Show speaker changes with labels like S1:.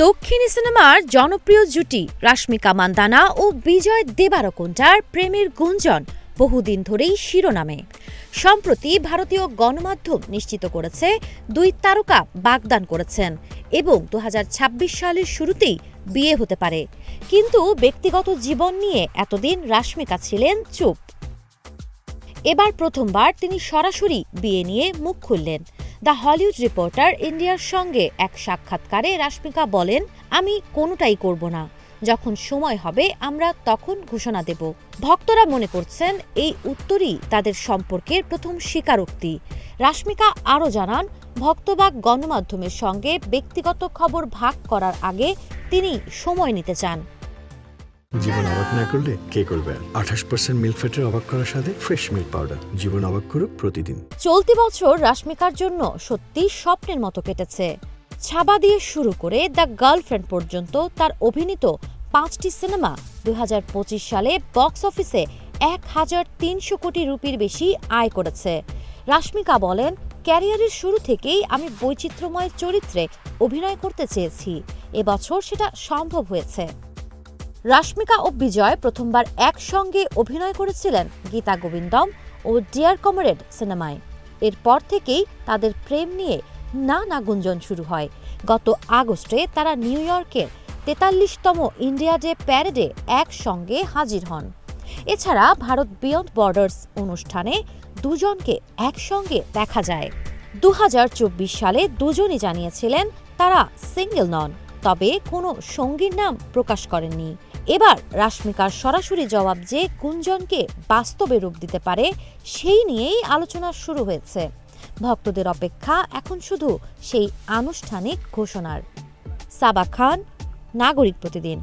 S1: দক্ষিণী সিনেমার জনপ্রিয় জুটি রাশমিকা মান্দানা ও বিজয় দেবারকোন্ডার প্রেমের গুঞ্জন বহুদিন ধরেই শিরোনামে। সম্প্রতি ভারতীয় গণমাধ্যম নিশ্চিত করেছে দুই তারকা বাগদান করেছেন এবং ২০২৬ সালের শুরুতেই বিয়ে হতে পারে। কিন্তু ব্যক্তিগত জীবন নিয়ে এতদিন রাশমিকা ছিলেন চুপ। এবার প্রথমবার তিনি সরাসরি বিয়ে নিয়ে মুখ খুললেন। দ্য হলিউড রিপোর্টার ইন্ডিয়ার সঙ্গে এক সাক্ষাৎকারে রাশমিকা বলেন, আমি কোনোটাই করব না, যখন সময় হবে আমরা তখন ঘোষণা দেব। ভক্তরা মনে করছেন এই উত্তরই তাদের সম্পর্কের প্রথম স্বীকারোক্তি। রাশমিকা আরও জানান, ভক্ত বা গণমাধ্যমের সঙ্গে ব্যক্তিগত খবর ভাগ করার আগে তিনি সময় নিতে চান।
S2: জীবন অবাক না করলে কে করবে? 28% মিল্ক ফ্যাটের অবাক করার সাথে ফ্রেশ মিল্ক পাউডার। জীবন অবাক করুক প্রতিদিন।
S1: চলতি বছর রাশমিকার জন্য সত্যি স্বপ্নের মতো কেটেছে। ছাবা দিয়ে শুরু করে দ্য গার্লফ্রেন্ড পর্যন্ত তার অভিনীত 5টি সিনেমা 2025 সালে বক্স অফিসে 1300 কোটি রুপির বেশি আয় করেছে। রাশমিকা বলেন, ক্যারিয়ারের শুরু থেকেই আমি বৈচিত্র্যময় চরিত্রে অভিনয় করতে চেয়েছি। এবছর সেটা সম্ভব হয়েছে। রাশমিকা ও বিজয় প্রথমবার একসঙ্গে অভিনয় করেছিলেন গীতা গোবিন্দম ও ডিয়ার কমরেড সিনেমায়। এরপর থেকেই তাদের প্রেম নিয়ে নানা গুঞ্জন শুরু হয়। গত আগস্টে তারা নিউ ইয়র্কের 43তম ইন্ডিয়া ডে প্যারেডে একসঙ্গে হাজির হন। এছাড়া ভারত বিয়ন্ড বর্ডার্স অনুষ্ঠানে দুজনকে একসঙ্গে দেখা যায়। 2024 সালে দুজনই জানিয়েছিলেন তারা সিঙ্গেল নন, তবে কোনো সঙ্গীর নাম প্রকাশ করেননি। এবার রাশমিকার সরাসরি জবাব যে গুঞ্জনকে বাস্তবে রূপ দিতে পারে, সেই নিয়েই আলোচনা শুরু হয়েছে। ভক্তদের অপেক্ষা এখন শুধু সেই আনুষ্ঠানিক ঘোষণার। সাবা খান, নাগরিক প্রতিদিন।